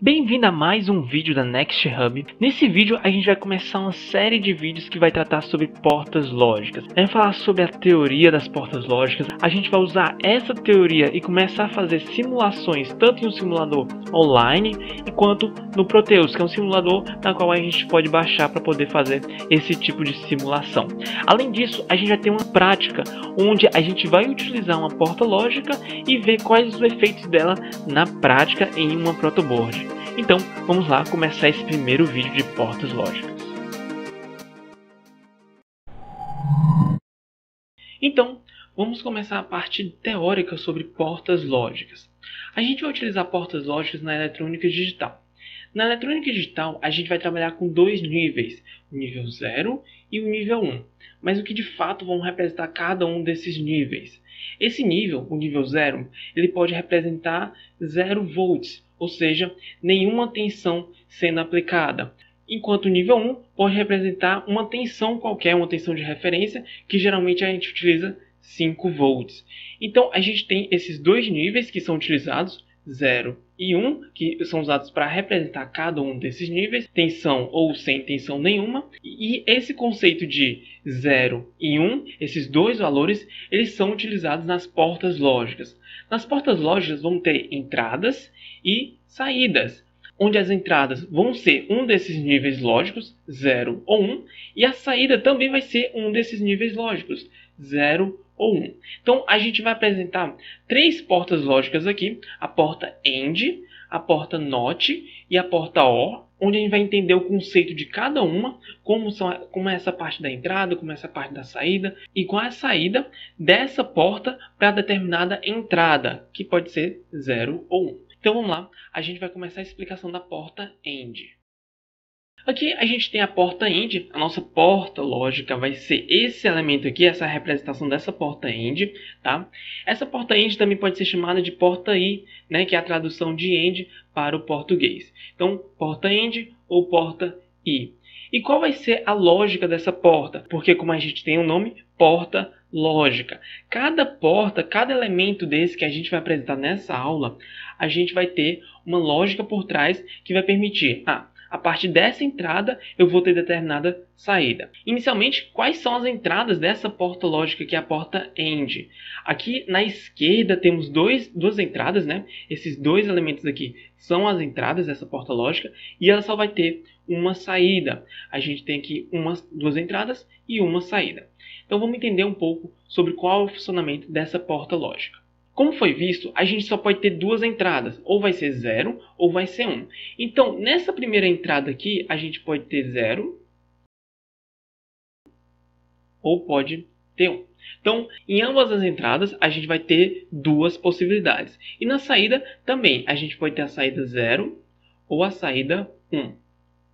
Bem-vindo a mais um vídeo da Next Hub. Nesse vídeo a gente vai começar uma série de vídeos que vai tratar sobre portas lógicas. A gente vai falar sobre a teoria das portas lógicas. A gente vai usar essa teoria e começar a fazer simulações tanto em um simulador online quanto no Proteus, que é um simulador na qual a gente pode baixar para poder fazer esse tipo de simulação. Além disso, a gente vai ter uma prática onde a gente vai utilizar uma porta lógica e ver quais os efeitos dela na prática em uma protoboard. Então, vamos lá começar esse primeiro vídeo de portas lógicas. Então, vamos começar a parte teórica sobre portas lógicas. A gente vai utilizar portas lógicas na eletrônica digital. Na eletrônica digital, a gente vai trabalhar com dois níveis, o nível 0 e o nível 1. Mas o que de fato vão representar cada um desses níveis? Esse nível, o nível 0, ele pode representar 0 volts, ou seja, nenhuma tensão sendo aplicada. Enquanto o nível 1 pode representar uma tensão qualquer, uma tensão de referência, que geralmente a gente utiliza 5 volts. Então a gente tem esses dois níveis que são utilizados, 0 e 1, que são usados para representar cada um desses níveis, tensão ou sem tensão nenhuma. E esse conceito de 0 e 1, esses dois valores, eles são utilizados nas portas lógicas. Nas portas lógicas vão ter entradas e saídas, onde as entradas vão ser um desses níveis lógicos, 0 ou 1, e a saída também vai ser um desses níveis lógicos, 0 ou 1. Então a gente vai apresentar três portas lógicas aqui, a porta AND, a porta NOT e a porta OR, onde a gente vai entender o conceito de cada uma, como é essa parte da entrada, como é essa parte da saída, e qual é a saída dessa porta para determinada entrada, que pode ser 0 ou 1. Então vamos lá, a gente vai começar a explicação da porta AND. Aqui a gente tem a porta AND, a nossa porta lógica vai ser esse elemento aqui, essa representação dessa porta AND, tá? Essa porta AND também pode ser chamada de porta I, né, que é a tradução de AND para o português. Então, porta AND ou porta I. E qual vai ser a lógica dessa porta? Porque como a gente tem o nome, porta lógica. Cada porta, cada elemento desse que a gente vai apresentar nessa aula, a gente vai ter uma lógica por trás que vai permitir, a partir dessa entrada eu vou ter determinada saída. Inicialmente, quais são as entradas dessa porta lógica que é a porta AND? Aqui na esquerda temos duas entradas, né? Esses dois elementos aqui são as entradas dessa porta lógica e ela só vai ter uma saída. A gente tem aqui duas entradas e uma saída. Então vamos entender um pouco sobre qual é o funcionamento dessa porta lógica. Como foi visto, a gente só pode ter duas entradas, ou vai ser 0 ou vai ser 1. Então, nessa primeira entrada aqui, a gente pode ter 0 ou pode ter 1. Então, em ambas as entradas, a gente vai ter duas possibilidades. E na saída também, a gente pode ter a saída 0 ou a saída 1,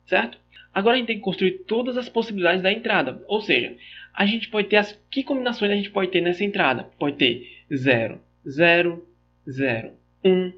certo? Agora a gente tem que construir todas as possibilidades da entrada, ou seja, a gente pode ter que combinações a gente pode ter nessa entrada? Pode ter 0, 0, 0, 1,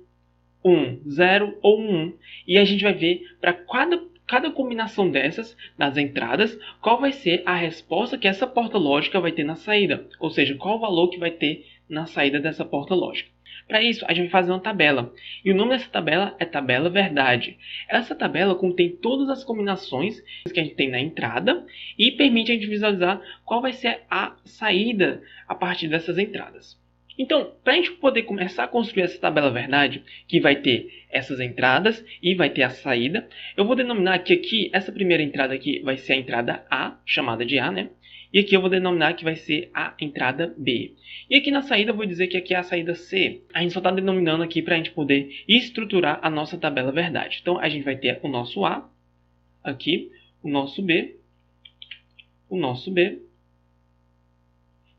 1, 0 ou 1. E a gente vai ver para cada combinação dessas, nas entradas, qual vai ser a resposta que essa porta lógica vai ter na saída. Ou seja, qual o valor que vai ter na saída dessa porta lógica. Para isso, a gente vai fazer uma tabela. E o nome dessa tabela é tabela verdade. Essa tabela contém todas as combinações que a gente tem na entrada e permite a gente visualizar qual vai ser a saída a partir dessas entradas. Então, para a gente poder começar a construir essa tabela verdade, que vai ter essas entradas e vai ter a saída, eu vou denominar que aqui, essa primeira entrada aqui vai ser a entrada A, chamada de A, né? E aqui eu vou denominar que vai ser a entrada B. E aqui na saída eu vou dizer que aqui é a saída C. A gente só está denominando aqui para a gente poder estruturar a nossa tabela verdade. Então, a gente vai ter o nosso A, aqui, o nosso B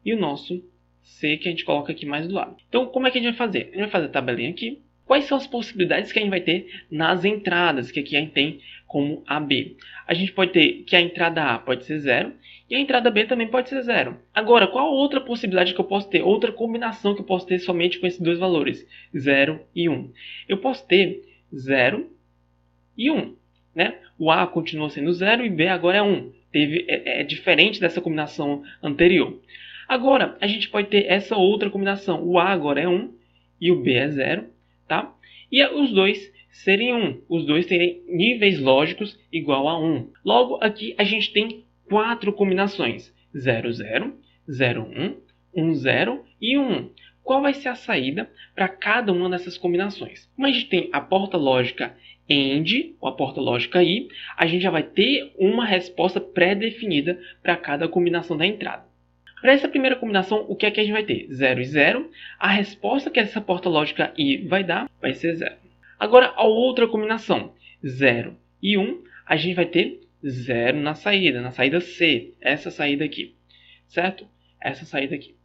e o nosso C, que a gente coloca aqui mais do lado. Então, como é que a gente vai fazer? A gente vai fazer a tabelinha aqui. Quais são as possibilidades que a gente vai ter nas entradas, que aqui a gente tem como AB? A gente pode ter que a entrada A pode ser 0 e a entrada B também pode ser 0. Agora, qual outra possibilidade que eu posso ter? Outra combinação que eu posso ter somente com esses dois valores, 0 e 1. Eu posso ter 0 e 1. Né? O A continua sendo 0 e B agora é 1. É diferente dessa combinação anterior. Agora, a gente pode ter essa outra combinação. O A agora é 1 e o B é 0. Tá? E os dois serem 1. Os dois terem níveis lógicos igual a 1. Logo, aqui a gente tem 4 combinações. 0, 0, 0, 1, 1, 0 e 1. Qual vai ser a saída para cada uma dessas combinações? Como a gente tem a porta lógica AND, ou a porta lógica I, a gente já vai ter uma resposta pré-definida para cada combinação da entrada. Para essa primeira combinação, o que é que a gente vai ter? 0 e 0. A resposta que essa porta lógica I vai dar vai ser 0. Agora, a outra combinação, 0 e 1, a gente vai ter 0 na saída C, essa saída aqui, certo? Essa saída aqui.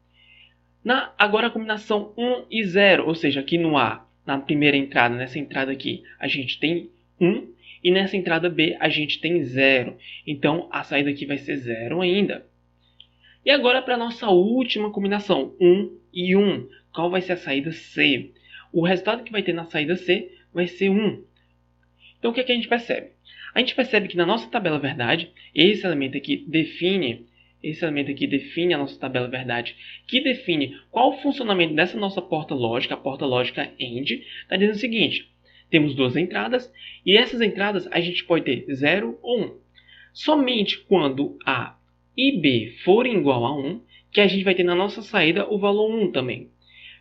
Agora a combinação 1 e 0, ou seja, aqui no A, na primeira entrada, nessa entrada aqui, a gente tem 1 e nessa entrada B a gente tem 0. Então a saída aqui vai ser 0 ainda. E agora para a nossa última combinação, 1 e 1, qual vai ser a saída C? O resultado que vai ter na saída C vai ser 1. Então o que é que a gente percebe? A gente percebe que na nossa tabela verdade, esse elemento aqui define a nossa tabela verdade, que define qual o funcionamento dessa nossa porta lógica, a porta lógica AND, está dizendo o seguinte: temos duas entradas, e essas entradas a gente pode ter 0 ou 1. Somente quando A e B forem igual a 1, que a gente vai ter na nossa saída o valor 1 também.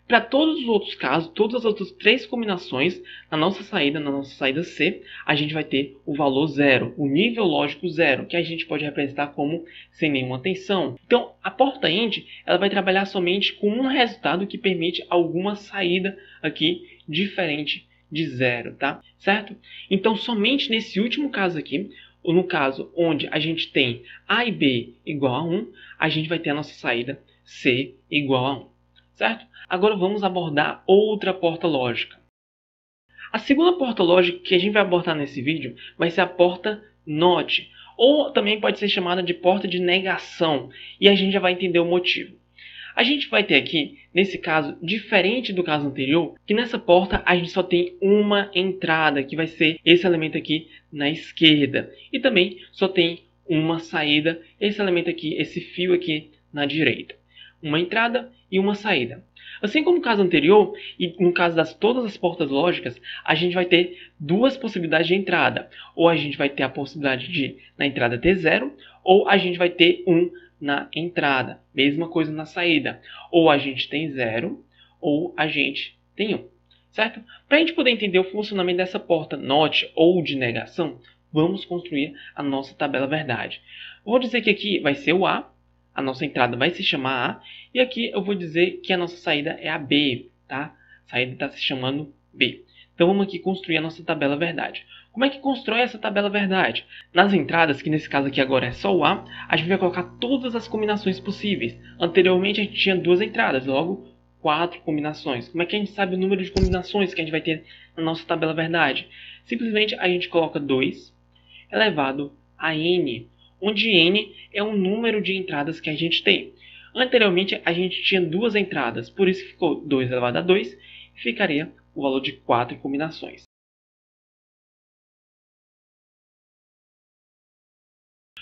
Para todos os outros casos, todas as outras 3 combinações, na nossa saída C, a gente vai ter o valor 0, o nível lógico 0, que a gente pode representar como sem nenhuma tensão. Então, a porta AND ela vai trabalhar somente com um resultado que permite alguma saída aqui diferente de 0, tá? Certo? Então, somente nesse último caso aqui, ou no caso onde a gente tem A e B igual a 1, a gente vai ter a nossa saída C igual a 1, certo? Agora vamos abordar outra porta lógica. A segunda porta lógica que a gente vai abordar nesse vídeo vai ser a porta NOT, ou também pode ser chamada de porta de negação, e a gente já vai entender o motivo. A gente vai ter aqui, nesse caso, diferente do caso anterior, que nessa porta a gente só tem uma entrada, que vai ser esse elemento aqui na esquerda, e também só tem uma saída, esse elemento aqui, esse fio aqui na direita. Uma entrada e uma saída. Assim como no caso anterior, e no caso das todas as portas lógicas, a gente vai ter duas possibilidades de entrada. Ou a gente vai ter a possibilidade de na entrada ter 0, ou a gente vai ter 1 na entrada. Mesma coisa na saída. Ou a gente tem 0, ou a gente tem 1. Certo? Para a gente poder entender o funcionamento dessa porta NOT ou de negação, vamos construir a nossa tabela verdade. Vou dizer que aqui vai ser o A nossa entrada vai se chamar A, e aqui eu vou dizer que a nossa saída é a B, tá? A saída está se chamando B. Então vamos aqui construir a nossa tabela verdade. Como é que constrói essa tabela verdade? Nas entradas, que nesse caso aqui agora é só o A gente vai colocar todas as combinações possíveis. Anteriormente a gente tinha 2 entradas, logo 4 combinações. Como é que a gente sabe o número de combinações que a gente vai ter na nossa tabela verdade? Simplesmente a gente coloca 2 elevado a N, onde N é o número de entradas que a gente tem. Anteriormente, a gente tinha 2 entradas, por isso ficou 2 elevado a 2, e ficaria o valor de 4 combinações.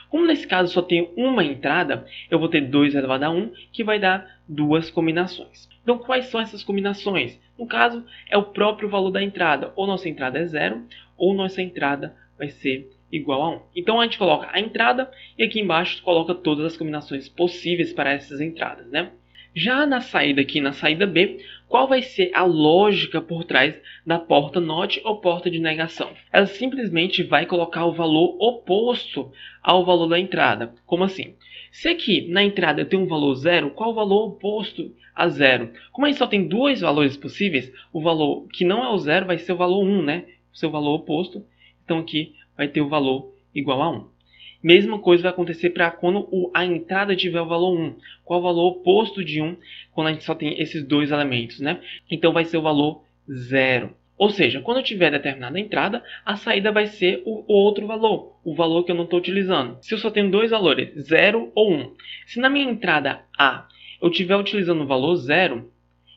Como nesse caso só tenho uma entrada, eu vou ter 2 elevado a 1, que vai dar 2 combinações. Então, quais são essas combinações? No caso, é o próprio valor da entrada. Ou nossa entrada é 0, ou nossa entrada vai ser igual a 1. Então a gente coloca a entrada e aqui embaixo coloca todas as combinações possíveis para essas entradas, né? Já na saída aqui, na saída B, qual vai ser a lógica por trás da porta NOT ou porta de negação? Ela simplesmente vai colocar o valor oposto ao valor da entrada. Como assim? Se aqui na entrada eu tenho um valor 0, qual o valor oposto a 0? Como a gente só tem 2 valores possíveis, o valor que não é o 0 vai ser o valor 1, né? O seu valor oposto. Então aqui vai ter o valor igual a 1. Mesma coisa vai acontecer para quando a entrada tiver o valor 1. Qual o valor oposto de 1 quando a gente só tem esses 2 elementos, né? Então vai ser o valor 0. Ou seja, quando eu tiver determinada entrada, a saída vai ser o outro valor, o valor que eu não estou utilizando. Se eu só tenho 2 valores, 0 ou 1. Se na minha entrada A eu estiver utilizando o valor 0,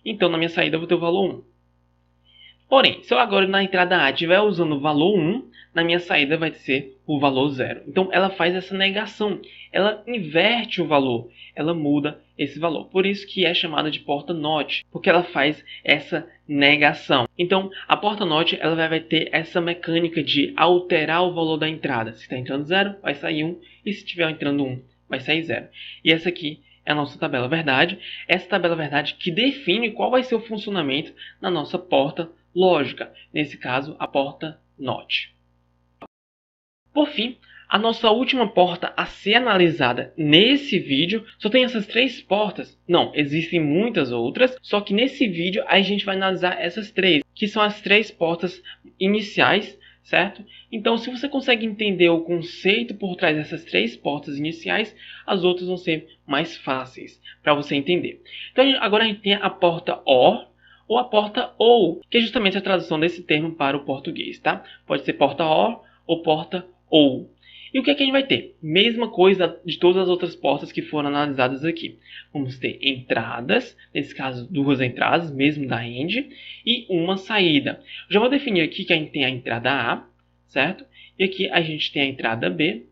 então na minha saída eu vou ter o valor 1. Porém, se eu agora na entrada A estiver usando o valor 1, na minha saída vai ser o valor 0. Então ela faz essa negação, ela inverte o valor, ela muda esse valor. Por isso que é chamada de porta NOT, porque ela faz essa negação. Então, a porta NOT ela vai ter essa mecânica de alterar o valor da entrada. Se está entrando 0, vai sair 1, e se estiver entrando 1, vai sair 0. E essa aqui é a nossa tabela verdade. Essa tabela verdade que define qual vai ser o funcionamento na nossa porta lógica. Nesse caso, a porta NOT. Por fim, a nossa última porta a ser analisada nesse vídeo só tem essas 3 portas. Não, existem muitas outras, só que nesse vídeo a gente vai analisar essas 3, que são as 3 portas iniciais, certo? Então, se você consegue entender o conceito por trás dessas 3 portas iniciais, as outras vão ser mais fáceis para você entender. Então, agora a gente tem a porta OR ou a porta OU, que é justamente a tradução desse termo para o português, tá? Pode ser porta OR ou porta OU. E o que é que a gente vai ter? Mesma coisa de todas as outras portas que foram analisadas aqui. Vamos ter entradas, nesse caso 2 entradas, mesmo da AND, e uma saída. Eu já vou definir aqui que a gente tem a entrada A, certo? E aqui a gente tem a entrada B,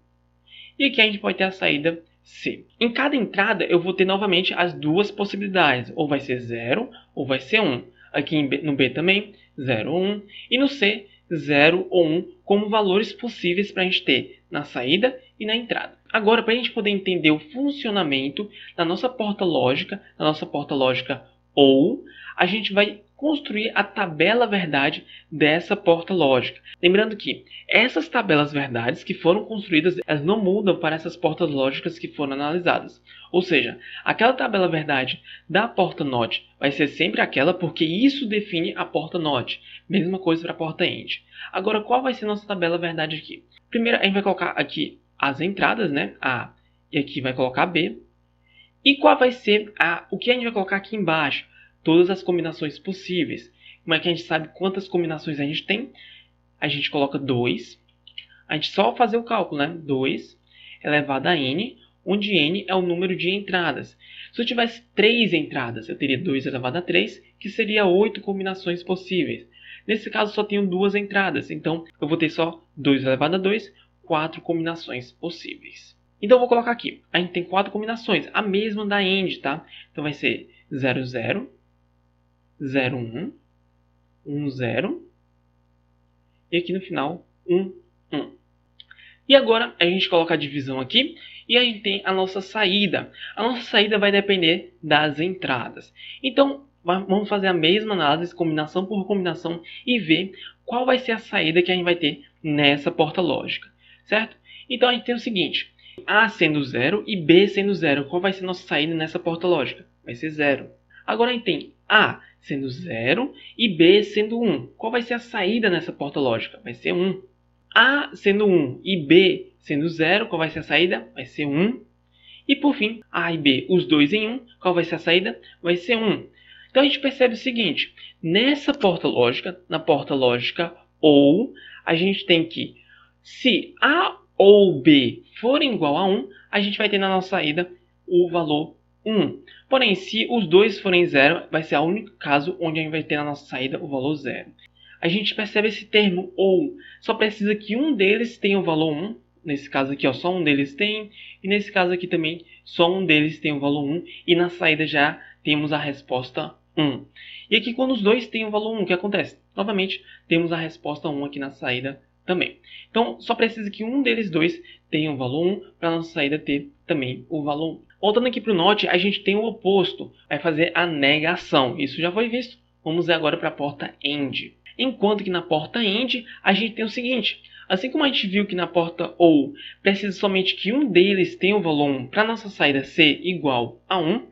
e aqui a gente pode ter a saída C. Em cada entrada eu vou ter novamente as 2 possibilidades, ou vai ser 0 ou vai ser 1. Aqui no B também, 0 ou 1, e no C, 0 ou 1 como valores possíveis para a gente ter na saída e na entrada. Agora, para a gente poder entender o funcionamento da nossa porta lógica OU, a gente vai construir a tabela verdade dessa porta lógica. Lembrando que essas tabelas verdades que foram construídas, elas não mudam para essas portas lógicas que foram analisadas. Ou seja, aquela tabela verdade da porta NOT vai ser sempre aquela, porque isso define a porta NOT. Mesma coisa para a porta AND. Agora, qual vai ser a nossa tabela verdade aqui? Primeiro, a gente vai colocar aqui as entradas, né? A, e aqui vai colocar B. E qual vai ser o que a gente vai colocar aqui embaixo? Todas as combinações possíveis. Como é que a gente sabe quantas combinações a gente tem? A gente coloca 2. A gente só fazer o cálculo, né? 2 elevado a n, onde n é o número de entradas. Se eu tivesse 3 entradas, eu teria 2 elevado a 3, que seria 8 combinações possíveis. Nesse caso, só tenho 2 entradas. Então, eu vou ter só 2 elevado a 2, 4 combinações possíveis. Então, eu vou colocar aqui. A gente tem 4 combinações, a mesma da AND, tá? Então, vai ser 0, 0. 0, 1, 1, 0, e aqui no final 1, 1. E agora a gente coloca a divisão aqui e a gente tem a nossa saída. A nossa saída vai depender das entradas. Então vamos fazer a mesma análise, combinação por combinação, e ver qual vai ser a saída que a gente vai ter nessa porta lógica, certo? Então a gente tem o seguinte, A sendo 0 e B sendo 0. Qual vai ser a nossa saída nessa porta lógica? Vai ser 0. Agora a gente tem A sendo 0 e B sendo 1. Qual vai ser a saída nessa porta lógica? Vai ser 1. A sendo 1 e B sendo 0. Qual vai ser a saída? Vai ser 1. E por fim, A e B, os dois em 1. Qual vai ser a saída? Vai ser 1. Então a gente percebe o seguinte. Nessa porta lógica, na porta lógica OU, a gente tem que, se A ou B forem igual a 1, a gente vai ter na nossa saída o valor 1. Porém, se os dois forem 0, vai ser o único caso onde a gente vai ter na nossa saída o valor 0. A gente percebe esse termo OU. Só precisa que um deles tenha o valor 1. Nesse caso aqui, ó, só um deles tem. E nesse caso aqui também, só um deles tem o valor 1. E na saída já temos a resposta 1. E aqui, quando os dois têm o valor 1, o que acontece? Novamente, temos a resposta 1 aqui na saída também. Então, só precisa que um deles dois tenha o valor 1 para a nossa saída ter também o valor 1. Voltando aqui para o NOT, a gente tem o oposto, vai fazer a negação. Isso já foi visto. Vamos ver agora para a porta AND. Enquanto que na porta AND, a gente tem o seguinte. Assim como a gente viu que na porta OU precisa somente que um deles tenha o valor 1 para a nossa saída ser igual a 1,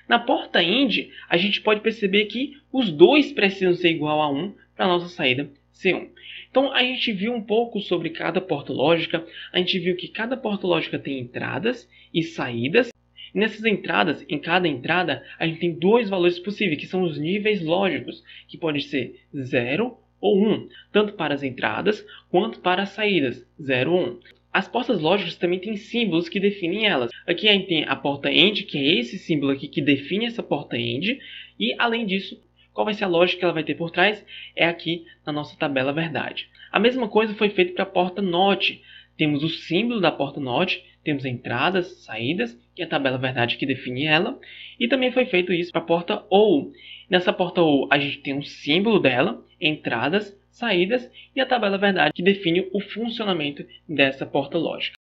na porta AND, a gente pode perceber que os dois precisam ser igual a 1 para a nossa saída ser 1. Então, a gente viu um pouco sobre cada porta lógica. A gente viu que cada porta lógica tem entradas e saídas. Nessas entradas, em cada entrada, a gente tem 2 valores possíveis, que são os níveis lógicos, que podem ser 0 ou 1, tanto para as entradas quanto para as saídas, 0 ou 1. As portas lógicas também têm símbolos que definem elas. Aqui a gente tem a porta AND, que é esse símbolo aqui que define essa porta AND, e além disso, qual vai ser a lógica que ela vai ter por trás? É aqui na nossa tabela verdade. A mesma coisa foi feita para a porta NOT. Temos o símbolo da porta NOT, temos entradas, saídas que é a tabela verdade que define ela, e também foi feito isso para a porta OR. Nessa porta OR a gente tem um símbolo dela, entradas, saídas e a tabela verdade que define o funcionamento dessa porta lógica.